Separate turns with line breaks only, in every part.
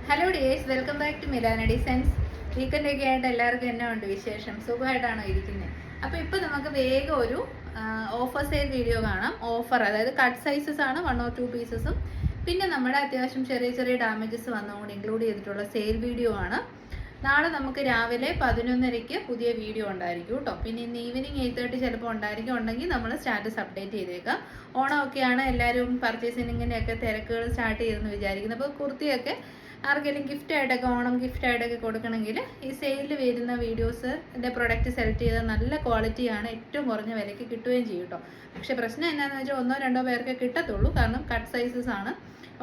Hello dears, welcome back to Milana designs. വീക്കെൻഡൊക്കെ ആയിട്ട് എല്ലാവർക്കും എന്നാ ഉണ്ട് വിശേഷം? സുഖമായിട്ടാണോ ഇരിക്കുന്നത്? അപ്പോൾ ഇപ്പോൾ നമുക്ക് വേഗം ഒരു ഓഫർ സെയിൽ വീഡിയോ കാണാം. ഓഫർ, അതായത് കട്ട് സൈസസ് ആണ്, 1 or 2 പീസസും പിന്നെ നമ്മുടെ അത്യാവശ്യം ചെറിയ ചെറിയ ഡാമേജസ് വന്നുകൊണ്ട് ഇൻക്ലൂഡ് ചെയ്തിട്ടുള്ള സെയിൽ വീഡിയോ ആണ്. നാളെ നമുക്ക് രാവിലെ 11:30 പുതിയ വീഡിയോ ഉണ്ടായിരിക്കും കേട്ടോ. പിന്നെ ഇന്ന് ഈവനിങ് 8:30 ചിലപ്പോൾ ഉണ്ടെങ്കിൽ നമ്മൾ സ്റ്റാറ്റസ് അപ്ഡേറ്റ് ചെയ്തേക്കാം. ഓണമൊക്കെയാണ്, എല്ലാവരും പർച്ചേസിങ്ങിൻ്റെയൊക്കെ തിരക്കുകൾ സ്റ്റാർട്ട് ചെയ്തെന്ന് വിചാരിക്കുന്നത്. അപ്പോൾ കുർത്തിയൊക്കെ ആർക്കെങ്കിലും ഗിഫ്റ്റായിട്ടൊക്കെ, ഓണം ഗിഫ്റ്റായിട്ടൊക്കെ കൊടുക്കണമെങ്കിൽ ഈ സെയിലിൽ വരുന്ന വീഡിയോസിൻ്റെ പ്രൊഡക്റ്റ് സെലക്ട് ചെയ്താൽ നല്ല ക്വാളിറ്റിയാണ്, ഏറ്റവും കുറഞ്ഞ വിലയ്ക്ക് കിട്ടുകയും ചെയ്യും കേട്ടോ. പക്ഷേ പ്രശ്നം എന്താണെന്ന് വെച്ചാൽ 1 or 2 പേർക്ക് കിട്ടത്തുള്ളൂ, കാരണം കട്ട് സൈസസ് ആണ്.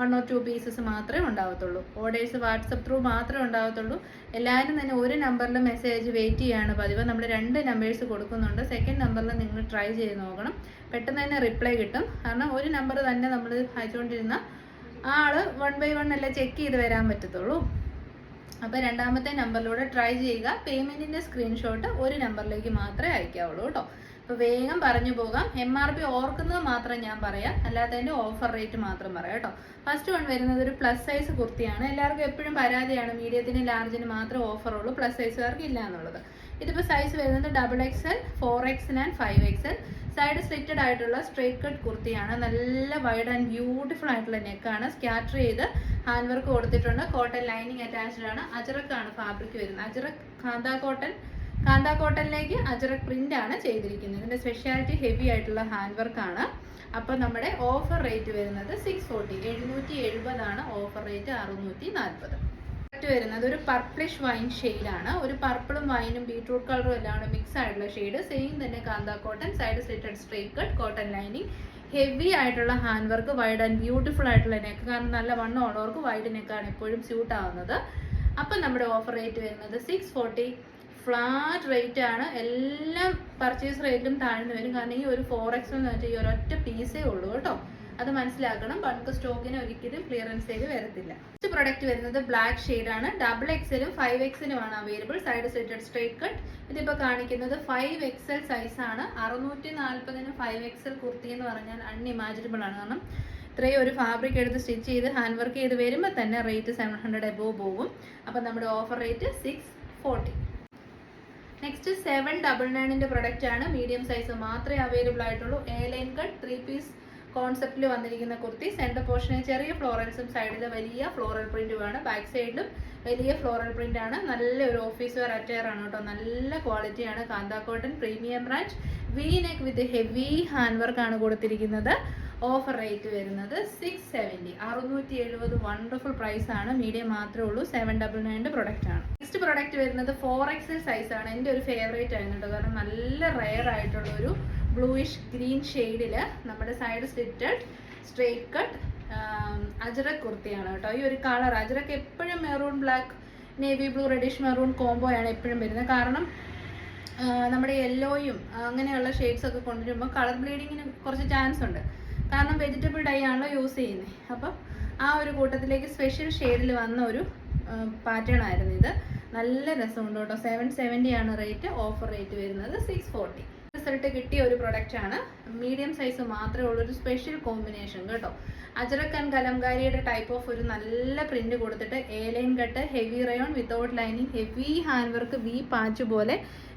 1 or 2 പീസസ് മാത്രമേ ഉണ്ടാവത്തുള്ളൂ. ഓർഡേഴ്സ് വാട്സപ്പ് ത്രൂ മാത്രമേ ഉണ്ടാവത്തുള്ളൂ. എല്ലാവരും തന്നെ ഒരു നമ്പറിൽ മെസ്സേജ് വെയിറ്റ് ചെയ്യാണ് പതിവ്. നമ്മൾ 2 നമ്പേഴ്സ് കൊടുക്കുന്നുണ്ട്. സെക്കൻഡ് നമ്പറിൽ നിങ്ങൾ ട്രൈ ചെയ്ത് നോക്കണം, പെട്ടെന്ന് തന്നെ റിപ്ലൈ കിട്ടും. കാരണം ഒരു നമ്പർ തന്നെ നമ്മൾ അയച്ചുകൊണ്ടിരുന്ന ആള് 1 by 1 അല്ല ചെക്ക് ചെയ്ത് വരാൻ പറ്റത്തുള്ളൂ. അപ്പോൾ രണ്ടാമത്തെ നമ്പറിലൂടെ ട്രൈ ചെയ്യുക. പേയ്മെൻറ്റിൻ്റെ സ്ക്രീൻഷോട്ട് ഒരു നമ്പറിലേക്ക് മാത്രമേ അയക്കാവുള്ളൂ കേട്ടോ. അപ്പോൾ വേഗം പറഞ്ഞു പോകാം. MRP ഓർക്കുന്നത് മാത്രം ഞാൻ പറയാം, അല്ലാത്തതിൻ്റെ ഓഫർ റേറ്റ് മാത്രം പറയാം കേട്ടോ. ഫസ്റ്റ് വൺ വരുന്നത് ഒരു പ്ലസ് സൈസ് കുർത്തിയാണ്. എല്ലാവർക്കും എപ്പോഴും പരാതിയാണ്, മീഡിയത്തിന് ലാർജിന് മാത്രമേ ഓഫറുള്ളൂ, പ്ലസ് സൈസുകാർക്ക് ഇല്ല എന്നുള്ളത്. ഇതിപ്പോൾ സൈസ് വരുന്നത് XXL, 4XL and 5XL. Side slitted ആയിട്ടുള്ള സ്ട്രേറ്റ് കട്ട് കുർത്തിയാണ്. നല്ല വൈഡ് ആൻഡ് ബ്യൂട്ടിഫുൾ ആയിട്ടുള്ള നെക്കാണ്. സ്കാറ്റർ ചെയ്ത് ഹാൻഡ് വർക്ക് കൊടുത്തിട്ടുണ്ട്. കോട്ടൺ ലൈനിങ് അറ്റാച്ച്ഡ് ആണ്. അജറക്കാണ് ഫാബ്രിക് വരുന്നത്. അജറക് കാന്ത കോട്ടണിലേക്ക് അജറക് പ്രിന്റ് ആണ് ചെയ്തിരിക്കുന്നത്. ഇതിന്റെ സ്പെഷ്യാലിറ്റി ഹെവി ആയിട്ടുള്ള ഹാൻഡ് വർക്ക് ആണ്. അപ്പോൾ നമ്മുടെ ഓഫർ റേറ്റ് വരുന്നത് 640, 770 ആണ് ഓഫർ റേറ്റ്. 640 വരുന്നത് ഒരു പർപ്പിളിഷ് വൈൻ ഷെയ്ഡാണ്. ഒരു പർപ്പിളും വൈനും ബീട്രൂട്ട് കളറും എല്ലാം മിക്സ് ആയിട്ടുള്ള ഷെയ്ഡ്. സെയിം തന്നെ kantha cotton, side slitted straight cut, cotton lining, heavy ആയിട്ടുള്ള hand work, wide and beautiful ആയിട്ടുള്ള നെക്ക്. കാരണം നല്ല വണ്ണം ഉള്ളവർക്ക് വൈഡ് നെക്കാണ് എപ്പോഴും സ്യൂട്ട് ആവുന്നത്. അപ്പം നമ്മുടെ ഓഫർ റേറ്റ് വരുന്നത് 640. ഫ്ലാറ്റ് റേറ്റ് ആണ്. എല്ലാം പർച്ചേസ് റേറ്റിലും താഴ്ന്നു വരും. കാരണം ഈ ഒരു 4XL എന്ന് വെച്ചാൽ ഈ ഒരൊറ്റ പീസേ ഉള്ളൂ കേട്ടോ, അത് മനസ്സിലാക്കണം. ബൾക്ക് സ്റ്റോക്കിന് ഒരിക്കലും ക്ലിയറൻസ് സെയിൽ വരത്തില്ല. നെക്സ്റ്റ് പ്രൊഡക്റ്റ് വരുന്നത് ബ്ലാക്ക് ഷെയ്ഡാണ്. XXL ഉം 5XL ആണ് available. Side slitted straight cut. ഇതിപ്പോൾ കാണിക്കുന്നത് 5XL സൈസാണ്. 640-ന് 5XL കുർത്തി എന്ന് പറഞ്ഞാൽ അൺഇമാജിനബിൾ ആണ്. കാരണം ഇത്രയും ഒരു ഫാബ്രിക് എടുത്ത് സ്റ്റിച്ച് ചെയ്ത് ഹാൻഡ് വർക്ക് ചെയ്ത് വരുമ്പോൾ തന്നെ റേറ്റ് 700 എബോവ് പോകും. അപ്പം നമ്മുടെ ഓഫർ റേറ്റ് 640. നെക്സ്റ്റ് 799ന്റെ പ്രൊഡക്റ്റ് ആണ്. മീഡിയം സൈസ് മാത്രമേ അവൈലബിൾ ആയിട്ടുള്ളൂ. ലൈൻ കട്ട് 3 പീസ് കോൺസെപ്റ്റിൽ വന്നിരിക്കുന്ന കുർത്തി. സെൻറ്റർ പോർഷനിൽ ചെറിയ ഫ്ലോറൽസും സൈഡിൽ വലിയ ഫ്ലോറൽ പ്രിന്റുമാണ്. ബാക്ക് സൈഡിലും വലിയ ഫ്ലോറൽ പ്രിന്റ് ആണ്. നല്ലൊരു ഓഫീസ് വെയർ അറ്റയർ ആണ് കേട്ടോ. നല്ല ക്വാളിറ്റിയാണ്. Kantha cotton premium brand, V neck with heavy hand work ആണ് കൊടുത്തിരിക്കുന്നത്. ഓഫർ റേറ്റ് വരുന്നത് 670, 670. വണ്ടർഫുൾ പ്രൈസ് ആണ്. മീഡിയം മാത്രമേ ഉള്ളൂ. 799ന്റെ പ്രൊഡക്റ്റ് ആണ്. നെക്സ്റ്റ് പ്രൊഡക്റ്റ് വരുന്നത് 4XL സൈസ് ആണ്. എൻ്റെ ഒരു ഫേവറേറ്റ് ആയിരുന്നു കേട്ടോ, കാരണം നല്ല റെയർ ആയിട്ടുള്ള ഒരു ബ്ലൂയിഷ് ഗ്രീൻ ഷെയ്ഡിൽ നമ്മുടെ side slitted straight cut ajrak കുർത്തിയാണ് കേട്ടോ. ഈ ഒരു കളർ അജറക് എപ്പോഴും maroon black, navy blue, reddish maroon combo ആണ് എപ്പോഴും വരുന്നത്. കാരണം നമ്മുടെ യെല്ലോയും അങ്ങനെയുള്ള ഷെയ്ഡ്സ് ഒക്കെ കൊണ്ടുവരുമ്പോൾ കളർ ബ്ലീഡിങ്ങിന് കുറച്ച് ചാൻസ് ഉണ്ട്. കാരണം വെജിറ്റബിൾ ഡൈ ആണല്ലോ യൂസ് ചെയ്യുന്നത്. അപ്പം ആ ഒരു കൂട്ടത്തിലേക്ക് സ്പെഷ്യൽ ഷെയ്ഡിൽ വന്ന ഒരു പാറ്റേൺ ആയിരുന്നു ഇത്. നല്ല രസമുണ്ട് കേട്ടോ. 770 ആണ് റേറ്റ്. ഓഫർ റേറ്റ് വരുന്നത് 640. റിസൾട്ട് കിട്ടിയ ഒരു പ്രൊഡക്റ്റ് ആണ്. മീഡിയം സൈസ് മാത്രമേ ഉള്ളൂ. ഒരു സ്പെഷ്യൽ കോമ്പിനേഷൻ കേട്ടോ. അജറക് ആൻഡ് കലംകാരിയുടെ ടൈപ്പ് ഓഫ് ഒരു നല്ല പ്രിന്റ് കൊടുത്തിട്ട് line cut, heavy rayon without lining, heavy hand work, V patch പോലെ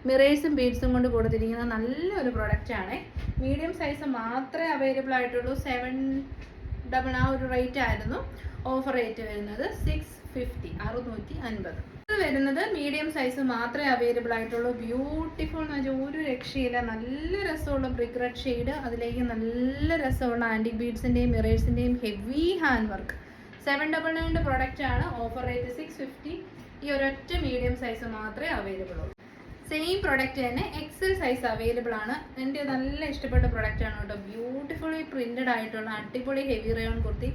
മിറേഴ്സും ബീഡ്സും കൊണ്ട് കൊടുത്തിരിക്കുന്ന നല്ലൊരു പ്രൊഡക്റ്റ് ആണ്. മീഡിയം സൈസ് മാത്രമേ അവൈലബിൾ ആയിട്ടുള്ളൂ. 700 ആ ഒരു റേറ്റ് ആയിരുന്നു. ഓഫർ റേറ്റ് വരുന്നത് 650, 650. ഇത് വരുന്നത് മീഡിയം സൈസ് മാത്രമേ അവൈലബിൾ ആയിട്ടുള്ളൂ. ബ്യൂട്ടിഫുൾ എന്ന് വെച്ചാൽ ഒരു രക്ഷയില്ല. നല്ല രസമുള്ള ബ്രിക്ക് റെഡ് ഷെയ്ഡ്, അതിലേക്ക് നല്ല രസമുള്ള ആൻറ്റിക് ബീഡ്സിൻ്റെയും മിറേഴ്സിൻ്റെയും ഹെവി ഹാൻഡ് വർക്ക്. 799ന്റെ പ്രൊഡക്റ്റ് ആണ്. Offer rate 650. ഈ ഒരൊറ്റ മീഡിയം സൈസ് മാത്രമേ അവൈലബിൾ ഉള്ളൂ. സെയിം പ്രൊഡക്റ്റ് തന്നെ XL സൈസ് അവൈലബിൾ ആണ്. എൻ്റെ നല്ല ഇഷ്ടപ്പെട്ട പ്രൊഡക്റ്റ് ആണ് കേട്ടോ. ബ്യൂട്ടിഫുള്ളി പ്രിന്റഡ് ആയിട്ടുള്ള അടിപൊളി heavy rayon kurti.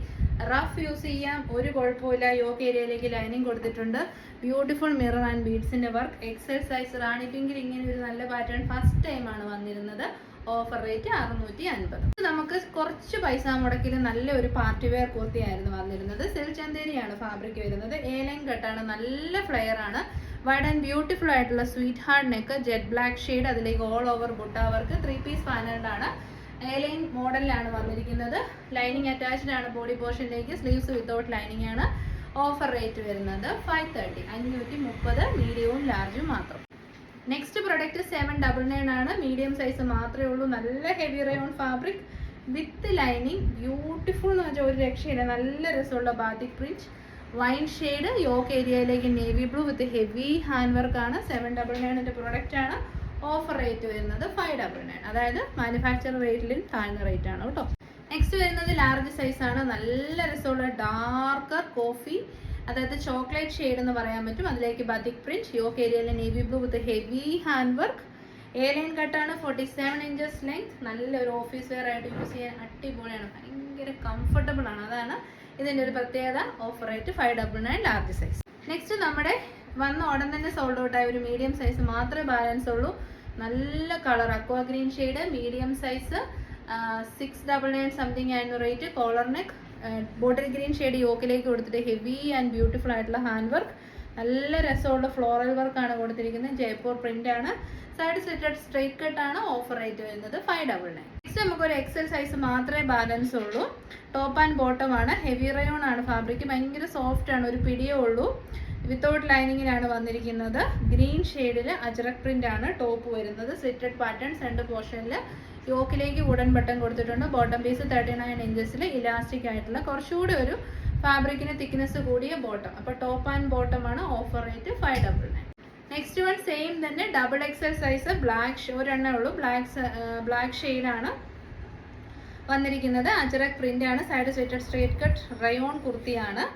Rough use ചെയ്യാം, ഒരു കുഴപ്പമില്ല. യോക്ക് ഏരിയയിലേക്ക് ലൈനിങ് കൊടുത്തിട്ടുണ്ട്. ബ്യൂട്ടിഫുൾ മിറർ ആൻഡ് ബീഡ്സിന്റെ വർക്ക്. XL സൈസ് റാണി പിങ്കിൽ ഇങ്ങനെ ഒരു നല്ല പാറ്റേൺ ഫസ്റ്റ് ടൈം ആണ് വന്നിരുന്നത്. Offer rate 650. നമുക്ക് കുറച്ച് പൈസ മുടക്കിൽ നല്ല ഒരു പാർട്ടി വെയർ കുർത്തി ആയിരുന്നു വന്നിരുന്നത്. സിൽക്ക് ചന്തേരിയാണ് ഫാബ്രിക് വരുന്നത്. ലൈൻ കട്ടാണ്, നല്ല ഫ്ലെയർ ആണ്. വൈഡ് ആൻഡ് ബ്യൂട്ടിഫുൾ ആയിട്ടുള്ള sweetheart neck, jet black shade, അതിലേക്ക് all over butta work. 3 piece panelled ആണ്. ലൈൻ മോഡലിലാണ് വന്നിരിക്കുന്നത്. ലൈനിങ് അറ്റാച്ച്ഡ് ആണ് ബോഡി പോർഷനിലേക്ക്. സ്ലീവ്സ് വിത്തൗട്ട് ലൈനിങ് ആണ്. ഓഫർ റേറ്റ് വരുന്നത് 530, 530 മീഡിയവും ലാർജും മാത്രം. നെക്സ്റ്റ് പ്രൊഡക്റ്റ് 799 ആണ്. മീഡിയം സൈസ് മാത്രമേ ഉള്ളൂ. നല്ല heavy rayon fabric with lining, beautiful എന്ന് വെച്ചാൽ ഒരു രക്ഷയില്ല. നല്ല രസമുള്ള batik print, wine shade, yoke ഏരിയയിലേക്ക് navy blue with heavy hand വർക്കാണ്. 799 പ്രൊഡക്റ്റ് ആണ്. ഓഫർ റേറ്റ് വരുന്നത് 599, അതായത് മാനുഫാക്ചർ റേറ്റിലും താഴ്ന്ന റേറ്റ് ആണ് കേട്ടോ. നെക്സ്റ്റ് വരുന്നത് ലാർജ് സൈസ് ആണ്. നല്ല രസമുള്ള ഡാർക്കർ കോഫി, അതായത് ചോക്ലേറ്റ് ഷെയ്ഡ് എന്ന് പറയാൻ പറ്റും. അതിലേക്ക് ബാത്തിക് പ്രിന്റ്, യോക്ക് ഏരിയയിലെ navy blue with heavy hand work, line കട്ടാണ്, 47 ഇഞ്ചസ് ലെങ്ത്. നല്ലൊരു ഓഫീസ് വെയർ ആയിട്ട് യൂസ് ചെയ്യാൻ അടിപൊളിയാണ്, ഭയങ്കര കംഫർട്ടബിൾ ആണ്. അതാണ് ഇതിൻ്റെ ഒരു പ്രത്യേകത. Offer rate 599 large size. Next നമ്മുടെ വന്ന ഉടൻ തന്നെ സോൾഡ് ഔട്ട് ആയ ഒരു മീഡിയം സൈസ് മാത്രമേ ബാലൻസ് ഉള്ളൂ. നല്ല colour aqua green shade, medium size, 699 something ആയിരുന്നു rate. Collar neck, bottle green shade യോക്കിലേക്ക് കൊടുത്തിട്ട് ഹെവി ആൻഡ് ബ്യൂട്ടിഫുൾ ആയിട്ടുള്ള ഹാൻഡ് വർക്ക്, നല്ല രസമുള്ള ഫ്ലോറൽ വർക്കാണ് കൊടുത്തിരിക്കുന്നത്. ജയ്പൂർ പ്രിന്റ് ആണ്. സൈഡ് സ്ലിറ്റഡ് സ്ട്രൈറ്റ് കട്ട് ആണ്. ഓഫർ റേറ്റ് വരുന്നത് 599. നെക്സ്റ്റ് നമുക്കൊരു എക്സൽ സൈസ് മാത്രമേ ബാലൻസ് ഉള്ളൂ. ടോപ്പ് ആൻഡ് ബോട്ടം ആണ്. ഹെവി റയോൺ ആണ് ഫാബ്രിക്, ഭയങ്കര സോഫ്റ്റ് ആണ്, ഒരു പിടിയേ ഉള്ളൂ. വിത്തൗട്ട് ലൈനിങ്ങിലാണ് വന്നിരിക്കുന്നത്. ഗ്രീൻ ഷെയ്ഡിൽ അജ്രക് പ്രിന്റ് ആണ് ടോപ്പ് വരുന്നത്. സ്ലിറ്റഡ് പാറ്റേൺ, സെൻറ്റർ പോർഷനിൽ യോക്കിലേക്ക് വുഡൻ ബട്ടൺ കൊടുത്തിട്ടുണ്ട്. ബോട്ടം പീസ് 39 ഇഞ്ചസിൽ ഇലാസ്റ്റിക് ആയിട്ടുള്ള കുറച്ചുകൂടി ഒരു ഫാബ്രിക്കിന് തിക്നെസ് കൂടിയ ബോട്ടം. അപ്പോൾ ടോപ്പ് ആൻഡ് ബോട്ടം ആണ്. Offer rate 599. Next one same തന്നെ ഡബിൾ എക്സൽ സൈസ്, ബ്ലാക്ക്, ഒരെണ്ണേ ഉള്ളൂ, ബ്ലാക്ക് ഷെയ്ഡാണ് വന്നിരിക്കുന്നത്. അജ്രക് പ്രിന്റ് ആണ്. Side slitted straight cut rayon കുർത്തിയാണ്.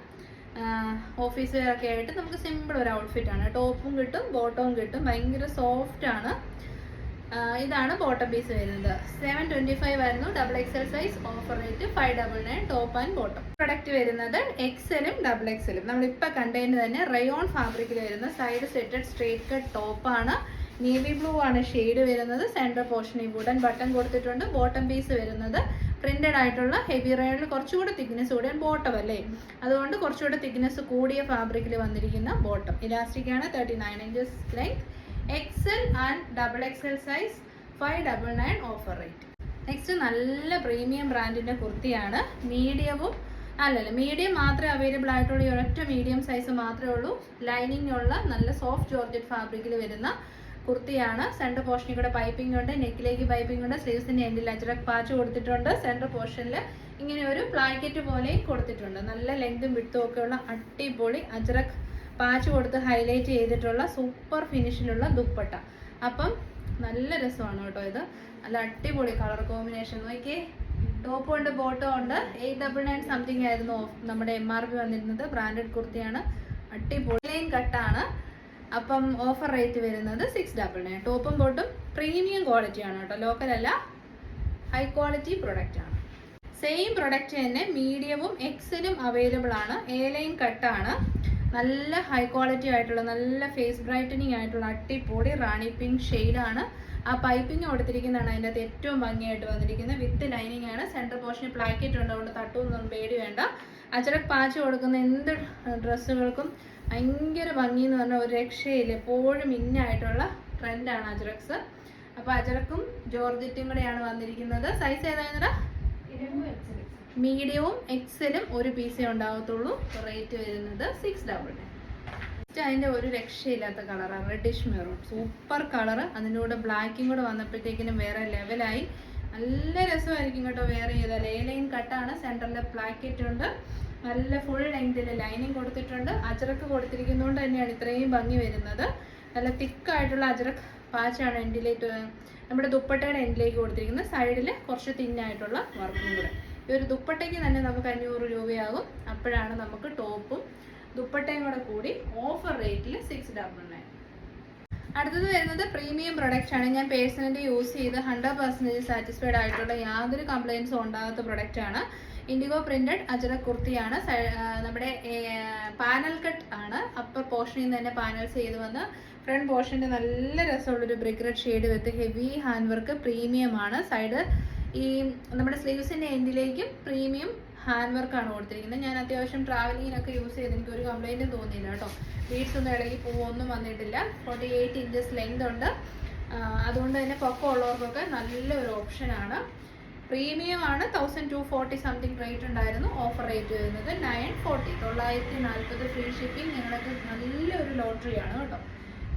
ഓഫീസ് വെയറൊക്കെ ആയിട്ട് നമുക്ക് സിമ്പിൾ ഒരു ഔട്ട്ഫിറ്റ് ആണ്. ടോപ്പും കിട്ടും ബോട്ടവും കിട്ടും, ഭയങ്കര സോഫ്റ്റ് ആണ്. ഇതാണ് ബോട്ടം പീസ് വരുന്നത്. 725 ആയിരുന്നു double XL size. Offer rate 599 top and bottom. Product വരുന്നത് എക്സലും ഡബിൾ എക്സലും. നമ്മളിപ്പോൾ കണ്ടതിന് തന്നെ റയോൺ ഫാബ്രിക്കിൽ വരുന്ന സൈഡ് സെറ്റഡ് സ്ട്രേറ്റ് കട്ട് ടോപ്പാണ്. നേവി ബ്ലൂ ആണ് ഷെയ്ഡ് വരുന്നത്. സെൻറ്റർ പോർഷനിൽ വുഡൻ ബട്ടൺ കൊടുത്തിട്ടുണ്ട്. ബോട്ടം പീസ് വരുന്നത് പ്രിന്റഡ് ആയിട്ടുള്ള ഹെവി റയോണിൽ കുറച്ചുകൂടെ തിക്നെസ് കൂടിയ ബോട്ടം അല്ലേ, അതുകൊണ്ട് കുറച്ചുകൂടെ തിക്നെസ് കൂടിയ ഫാബ്രിക്കിൽ വന്നിരിക്കുന്ന ബോട്ടം. ഇലാസ്റ്റിക് ആണ്, 39 inches length. Excel and double XL size 599 offer rate. Next നല്ല പ്രീമിയം ബ്രാൻഡിന്റെ കുർത്തിയാണ്. മീഡിയം മാത്രമേ അവൈലബിൾ ആയിട്ടുള്ളൂ. ഈ ഒരൊറ്റ മീഡിയം സൈസ് മാത്രമേ ഉള്ളൂ. ലൈനിങ് ഉള്ള നല്ല സോഫ്റ്റ് ജോർജറ്റ് ഫാബ്രിക്കിൽ വരുന്ന കുർത്തിയാണ്. സെൻറ്റർ പോർഷനിൽ കൂടെ പൈപ്പിംഗ് ഉണ്ട്, നെക്കിലേക്ക് പൈപ്പിംഗ് ഉണ്ട്, സ്ലീവ്സിന്റെ എൻഡിൽ അജ്രക് പാച്ച് കൊടുത്തിട്ടുണ്ട്. സെൻറ്റർ പോർഷനിൽ ഇങ്ങനെ ഒരു പ്ലാക്കറ്റ് പോലെയും കൊടുത്തിട്ടുണ്ട്. നല്ല ലെങ്തും വിട്ടും ഒക്കെ ഉള്ള അടിപൊളി അജ്രക് പാച്ച് കൊടുത്ത് ഹൈലൈറ്റ് ചെയ്തിട്ടുള്ള സൂപ്പർ ഫിനിഷിലുള്ള ദുപ്പട്ട. അപ്പം നല്ല രസമാണ് കേട്ടോ ഇത്. നല്ല അടിപൊളി കളർ കോമ്പിനേഷൻ. നോക്കിയേ, ടോപ്പ് ഉണ്ട് ബോട്ടം ഉണ്ട്. 899 സംതിങ് ആയിരുന്നു നമ്മുടെ MRP വന്നിരുന്നത്. ബ്രാൻഡഡ് കുർത്തിയാണ്, അടിപൊളി ലൈൻ കട്ടാണ്. അപ്പം ഓഫർ റേറ്റ് വരുന്നത് 699. ടോപ്പും ബോട്ടും പ്രീമിയം ക്വാളിറ്റി ആണ് കേട്ടോ, ലോക്കൽ അല്ല, ഹൈ ക്വാളിറ്റി പ്രൊഡക്റ്റ് ആണ്. സെയിം പ്രൊഡക്റ്റ് തന്നെ മീഡിയവും എക്സലും അവൈലബിൾ ആണ്. ലൈൻ കട്ടാണ്. നല്ല ഹൈ ക്വാളിറ്റി ആയിട്ടുള്ള നല്ല ഫേസ് ബ്രൈറ്റനിങ് ആയിട്ടുള്ള അടിപൊളി റാണി പിങ്ക് ഷെയ്ഡാണ്. ആ പൈപ്പിംഗ് കൊടുത്തിരിക്കുന്നതാണ് അതിൻ്റെ അകത്ത് ഏറ്റവും ഭംഗിയായിട്ട് വന്നിരിക്കുന്നത്. വിത്ത് ലൈനിങ് ആണ്. സെൻറ്റർ പോർഷനിൽ പ്ലാക്കറ്റ് ഉണ്ട്, അതുകൊണ്ട് തട്ടുമൊന്നും പേടി വേണ്ട. അജ്രക് പാച്ച് കൊടുക്കുന്ന എന്ത് ഡ്രസ്സുകൾക്കും ഭയങ്കര ഭംഗി എന്ന് പറഞ്ഞാൽ ഒരു രക്ഷയില്ല. എപ്പോഴും ഇന്നായിട്ടുള്ള ട്രെൻഡാണ് അജ്രക്സ്. അപ്പോൾ അജ്രക്കും ജോർജറ്റും കൂടെയാണ് വന്നിരിക്കുന്നത്. സൈസ് ഏതായിരുന്നടാ? മീഡിയവും എക്സലും ഒരു പീസേ ഉണ്ടാകത്തുള്ളൂ. റേറ്റ് വരുന്നത് 699. അതിൻ്റെ ഒരു രക്ഷയില്ലാത്ത കളറാണ് റെഡിഷ് മെറൂൺ, സൂപ്പർ കളറ്. അതിൻ്റെ കൂടെ ബ്ലാക്കും കൂടെ വന്നപ്പോഴത്തേക്കിനും വേറെ ലെവലായി. നല്ല രസമായിരിക്കും കേട്ടോ വെയർ ചെയ്താൽ. ലൈൻ കട്ടാണ്. സെൻറ്ററിൽ പ്ലാക്കറ്റ് ഉണ്ട്. നല്ല ഫുൾ ലെങ്തിൽ ലൈനിങ് കൊടുത്തിട്ടുണ്ട്. അജ്രക്ക് കൊടുത്തിരിക്കുന്നതുകൊണ്ട് തന്നെയാണ് ഇത്രയും ഭംഗി വരുന്നത്. നല്ല തിക്കായിട്ടുള്ള അജ്രക്ക് പാച്ചാണ് എൻഡിലേക്ക്, നമ്മുടെ ദുപ്പട്ടയുടെ എൻഡിലേക്ക് കൊടുത്തിരിക്കുന്നത്. സൈഡിൽ കുറച്ച് തിന്നായിട്ടുള്ള വർക്കും കൂടെ. ഈ ഒരു ദുപ്പട്ടയ്ക്ക് തന്നെ നമുക്ക് 500 രൂപയാകും. അപ്പോഴാണ് നമുക്ക് ടോപ്പും ദുപ്പട്ടയും കൂടെ കൂടി ഓഫർ റേറ്റിൽ 699. അടുത്തത് വരുന്നത് പ്രീമിയം പ്രൊഡക്റ്റ് ആണ്. ഞാൻ പേഴ്സണലി യൂസ് ചെയ്ത് 100% സാറ്റിസ്ഫൈഡ് ആയിട്ടുള്ള യാതൊരു കംപ്ലയിൻസും ഉണ്ടാകാത്ത പ്രൊഡക്റ്റ് ആണ്. ഇൻഡിഗോ പ്രിന്റഡ് അജ്രക് കുർത്തിയാണ്. നമ്മുടെ പാനൽ കട്ട് ആണ്. അപ്പർ പോർഷനിൽ നിന്ന് തന്നെ പാനൽസ് ചെയ്ത് വന്ന് ഫ്രണ്ട് പോർഷൻ്റെ നല്ല രസമുള്ളൊരു ബ്രിക്ക് റെഡ് ഷെയ്ഡ് വിത്ത് ഹെവി ഹാൻഡ് വർക്ക്, പ്രീമിയം ആണ്. സൈഡ് ഈ നമ്മുടെ സ്ലീവ്സിൻ്റെ എൻഡിലേക്കും പ്രീമിയം ഹാൻഡ് വർക്കാണ് കൊടുത്തിരിക്കുന്നത്. ഞാൻ അത്യാവശ്യം ട്രാവലിങ്ങിനൊക്കെ യൂസ് ചെയ്ത് എനിക്ക് ഒരു കംപ്ലൈൻറ്റും തോന്നിയില്ല കേട്ടോ. ബീഡ്സ് ഒന്നും ഇളകി പൂവൊന്നും വന്നിട്ടില്ല. 48 ഇഞ്ചസ് ലെങ്ത് ഉണ്ട്. അതുകൊണ്ട് തന്നെ പൊക്കം ഉള്ളവർക്കൊക്കെ നല്ലൊരു ഓപ്ഷനാണ്. പ്രീമിയം ആണ് 1240 സംതിങ് റേറ്റ് ഉണ്ടായിരുന്നു. ഓഫർ റേറ്റ് വരുന്നത് 940, 940 ഫ്രീ ഷിപ്പിംഗ്. നിങ്ങൾക്ക് നല്ലൊരു ലോട്ടറിയാണ് കേട്ടോ.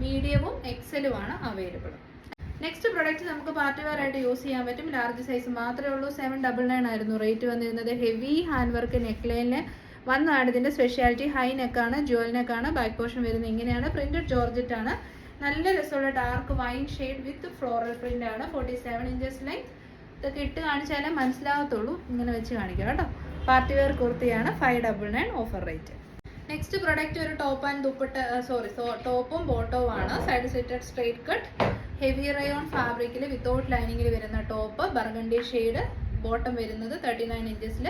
മീഡിയവും എക്സലുമാണ് അവൈലബിൾ. നെക്സ്റ്റ് പ്രൊഡക്റ്റ് നമുക്ക് പാർട്ടി വെയർ ആയിട്ട് യൂസ് ചെയ്യാൻ പറ്റും. ലാർജ് സൈസ് മാത്രമേ ഉള്ളൂ. 799 ആയിരുന്നു റേറ്റ് വന്നിരുന്നത്. ഹെവി ഹാൻഡ് വർക്ക് നെക്ക് ലൈനിൽ വന്നാണ് ഇതിൻ്റെ സ്പെഷ്യാലിറ്റി. ഹൈ നെക്കാണ്, ജുവൽ നെക്കാണ്. ബാക്ക് പോർഷൻ വരുന്നത് ഇങ്ങനെയാണ്. പ്രിന്റഡ് ജോർജറ്റ് ആണ്. നല്ല രസമുള്ള ഡാർക്ക് വൈൻ ഷെയ്ഡ് വിത്ത് ഫ്ലോറൽ പ്രിന്റ് ആണ്. 47 ഇഞ്ചസ് ലെങ്ത്. ഇതൊക്കെ ഇട്ട് കാണിച്ചാലേ മനസ്സിലാകത്തുള്ളൂ. ഇങ്ങനെ വെച്ച് കാണിക്കാം കേട്ടോ. പാർട്ടി വെയർ കുർത്തിയാണ്. 599 ഓഫർ റേറ്റ്. നെക്സ്റ്റ് പ്രൊഡക്റ്റ് ഒരു ടോപ്പ് ആൻഡ് ദുപ്പട്ട ടോപ്പും ബോട്ടവും ആണ്. Side സെറ്റഡ് straight cut heavy rayon ഫാബ്രിക്കിൽ വിത്തൗട്ട് ലൈനിങ്ങിൽ വരുന്ന ടോപ്പ്. Burgundy shade. ബോട്ടം വരുന്നത് 39 ഇഞ്ചസിൽ.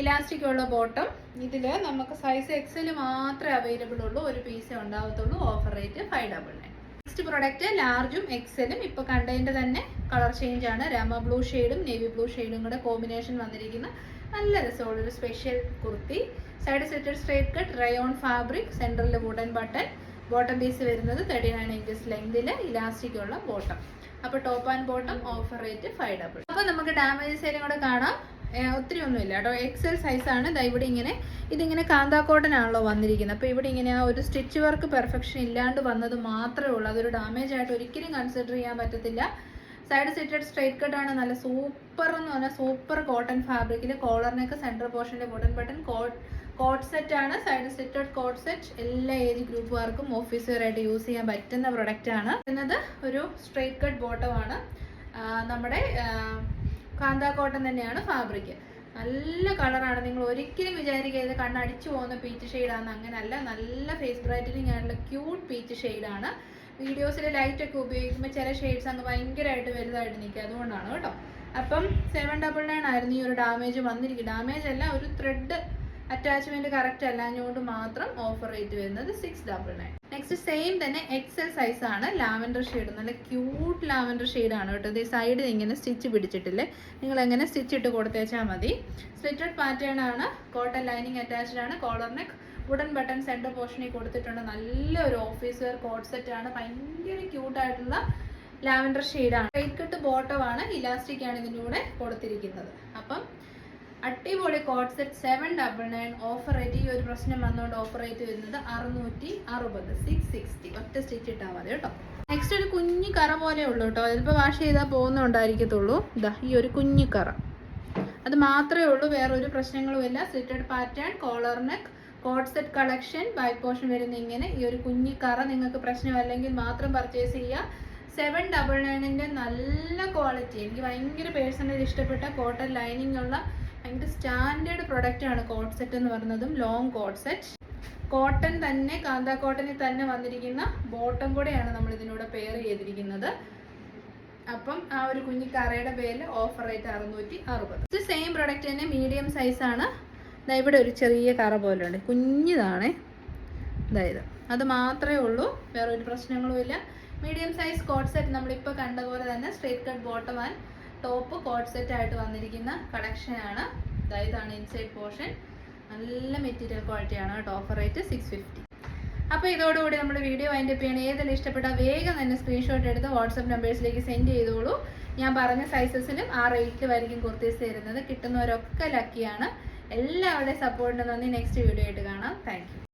ഇലാസ്റ്റിക് ഉള്ള ബോട്ടം. ഇതിൽ നമുക്ക് സൈസ് എക്സൽ മാത്രമേ അവൈലബിൾ ഉള്ളൂ. ഒരു പീസേ ഉണ്ടാവത്തുള്ളൂ. Offer rate 599. നെക്സ്റ്റ് പ്രൊഡക്റ്റ് ലാർജും എക്സലും ഇപ്പോൾ കണ്ടതിൻ്റെ തന്നെ കളർ ചേഞ്ച് ആണ്. രാമ ബ്ലൂ ഷെയ്ഡും നേവി ബ്ലൂ ഷെയ്ഡും കൂടെ കോമ്പിനേഷൻ വന്നിരിക്കുന്ന നല്ല രസമുള്ളൊരു special kurti. Side slitted straight cut rayon fabric. സെൻട്രലിൽ വുഡൻ ബട്ടൺ. ബോട്ടം പീസ് വരുന്നത് 39 ഇഞ്ചസ് ലെങ്തിൽ. ഇലാസ്റ്റിക് ഉള്ള ബോട്ടം. അപ്പോൾ top and bottom offer rate 599. അപ്പോൾ നമുക്ക് ഡാമേജ് സൈഡും കൂടെ കാണാം. ഒത്തിരി ഒന്നുമില്ല കേട്ടോ. എക്സൽ സൈസാണ്. ഇവിടെ ഇങ്ങനെ ഇതിങ്ങനെ കാന്താ കോട്ടൺ ആണല്ലോ വന്നിരിക്കുന്നത്. അപ്പോൾ ഇവിടെ ഇങ്ങനെ ആ ഒരു സ്റ്റിച്ച് വർക്ക് പെർഫെക്ഷൻ ഇല്ലാണ്ട് വന്നത് മാത്രമേ ഉള്ളൂ. അതൊരു ഡാമേജ് ആയിട്ട് ഒരിക്കലും കൺസിഡർ ചെയ്യാൻ പറ്റത്തില്ല. Side സെറ്റഡ് straight കട്ടാണ്. നല്ല സൂപ്പർ എന്ന് പറഞ്ഞാൽ സൂപ്പർ കോട്ടൺ ഫാബ്രിക്കിൽ. കോളറിനൊക്കെ സെൻട്രൽ പോർഷനിൽ വുഡൻ ബട്ടൺ. കോട്ട് സെറ്റ് ആണ്. Side സെറ്റഡ് coat set. എല്ലാ ഏജ് ഗ്രൂപ്പുകാർക്കും ഓഫീസ് വെയർ ആയിട്ട് യൂസ് ചെയ്യാൻ പറ്റുന്ന പ്രൊഡക്റ്റ് ആണ്. എന്നത് ഒരു സ്ട്രൈറ്റ് കട്ട് ബോട്ടമാണ്. നമ്മുടെ കാന്താ കോട്ടൺ തന്നെയാണ് ഫാബ്രിക്. നല്ല കളറാണ്. നിങ്ങൾ ഒരിക്കലും വിചാരിക്കരുത് കണ്ണടിച്ചു പോകുന്ന പീച്ച് ഷെയ്ഡാണ്. അങ്ങനെയല്ല. നല്ല ഫേസ് ബ്രൈറ്റനിങ് ആയിട്ടുള്ള ക്യൂട്ട് പീച്ച് ഷെയ്ഡാണ്. വീഡിയോസിൽ ലൈറ്റ് ഒക്കെ ഉപയോഗിക്കുമ്പോൾ ചില ഷെയ്ഡ്സ് അങ്ങ് ഭയങ്കരമായിട്ട് വലുതായിട്ട് നിൽക്കുക. അതുകൊണ്ടാണ് കേട്ടോ. അപ്പം 799 ആയിരുന്നു ഈ ഒരു ഡാമേജ് വന്നിരിക്കും. ഡാമേജ് അല്ല, ഒരു ത്രെഡ് അറ്റാച്ച്മെന്റ് കറക്റ്റ് അല്ലാഞ്ഞുകൊണ്ട് മാത്രം ഓഫർ റേറ്റ് വരുന്നത് 699. നെക്സ്റ്റ് സെയിം തന്നെ എക്സൽ സൈസ് ആണ്. Lavender shade. നല്ല ക്യൂട്ട് ലാവൻഡർ ഷെയ്ഡാണ് കേട്ടോ. ഇത് സൈഡിൽ ഇങ്ങനെ സ്റ്റിച്ച് പിടിച്ചിട്ടില്ലേ, നിങ്ങൾ എങ്ങനെ സ്റ്റിച്ച് ഇട്ട് കൊടുത്തേച്ചാൽ മതി. സ്ലിറ്റഡ് പാറ്റേൺ ആണ്. കോട്ടൺ ലൈനിങ് അറ്റാച്ച്ഡ് ആണ്. Collar neck. Wooden button centre പോർഷനിൽ കൊടുത്തിട്ടുണ്ട്. നല്ലൊരു ഓഫീസ് വെയർ കോട്ട് സെറ്റ് ആണ്. ഭയങ്കര ക്യൂട്ടായിട്ടുള്ള ലാവൻഡർ ഷെയ്ഡാണ്. സ്ട്രൈറ്റ് കട്ട് ബോട്ടം ആണ്. ഇലാസ്റ്റിക് ആണ് ഇതിൻ്റെ കൂടെ കൊടുത്തിരിക്കുന്നത്. അപ്പം അടിപൊളി കോട്ട് സെറ്റ് 799 ഓഫർ റേറ്റ്. ഈ ഒരു പ്രശ്നം വന്നുകൊണ്ട് ഓഫർ റേറ്റ് വരുന്നത് 660, 660. ഒറ്റ സ്റ്റിച്ച് ഇട്ടാൽ മതി കേട്ടോ. നെക്സ്റ്റ് ഒരു കുഞ്ഞു കറ പോലെ ഉള്ളൂ കേട്ടോ. ഇതിപ്പോൾ വാഷ് ചെയ്താൽ പോകുന്നുണ്ടായിരിക്കത്തുള്ളൂ. ഇതാ ഈ ഒരു കുഞ്ഞു കറ, അത് മാത്രമേ ഉള്ളൂ. വേറൊരു പ്രശ്നങ്ങളുമില്ല. Slitted pattern, collar neck, coat set collection. Back portion വരുന്ന ഇങ്ങനെ. ഈ ഒരു കുഞ്ഞു കറ നിങ്ങൾക്ക് പ്രശ്നമല്ലെങ്കിൽ മാത്രം പർച്ചേസ് ചെയ്യുക. 799 നല്ല ക്വാളിറ്റി. എനിക്ക് ഭയങ്കര പേഴ്സണലി ഇഷ്ടപ്പെട്ട കോട്ടൺ ലൈനിങ് ഉള്ള ഭയങ്കര സ്റ്റാൻഡേർഡ് പ്രൊഡക്റ്റ് ആണ് കോട്ട് സെറ്റ് എന്ന് പറയുന്നതും. Long coat set. കോട്ടൺ തന്നെ, കാന്താ കോട്ടണിൽ തന്നെ വന്നിരിക്കുന്ന ബോട്ടം കൂടെയാണ് നമ്മൾ ഇതിനൂടെ പെയർ ചെയ്തിരിക്കുന്നത്. അപ്പം ആ ഒരു കുഞ്ഞി കറയുടെ പേരിൽ ഓഫർ റേറ്റ് 660. സെയിം പ്രൊഡക്റ്റ് തന്നെ മീഡിയം സൈസാണ്. ഇവിടെ ഒരു ചെറിയ കറ പോലെ ഉണ്ട്. കുഞ്ഞിതാണേ. അതായത് അത് മാത്രമേ ഉള്ളൂ. വേറെ ഒരു പ്രശ്നങ്ങളുമില്ല. മീഡിയം സൈസ് കോട്ട് സെറ്റ് നമ്മളിപ്പോൾ കണ്ട പോലെ തന്നെ straight cut bottom and top coat set ആയിട്ട് വന്നിരിക്കുന്ന കളക്ഷനാണ്. ഇതാണ് ഇൻസൈഡ് പോർഷൻ. നല്ല മെറ്റീരിയൽ ക്വാളിറ്റിയാണ് കേട്ടോ. Offer rate 650. അപ്പോൾ ഇതോടുകൂടി നമ്മുടെ വീഡിയോ വൈൻഡ് അപ്പ് ചെയ്യണം. ഏതെങ്കിലും ഇഷ്ടപ്പെട്ടാൽ വേഗം തന്നെ സ്ക്രീൻഷോട്ട് എടുത്ത് വാട്സപ്പ് നമ്പേഴ്സിലേക്ക് സെൻഡ് ചെയ്തോളൂ. ഞാൻ പറഞ്ഞ സൈസസിലും ആ റേറ്റിലുമായിരിക്കും കുർത്തീസ് തരുന്നത്. കിട്ടുന്നവരൊക്കെ ലക്കിയാണ്. എല്ലാവരുടെയും സപ്പോർട്ടിന് നന്ദി. നെക്സ്റ്റ് വീഡിയോ ആയിട്ട് കാണാം. Thank you.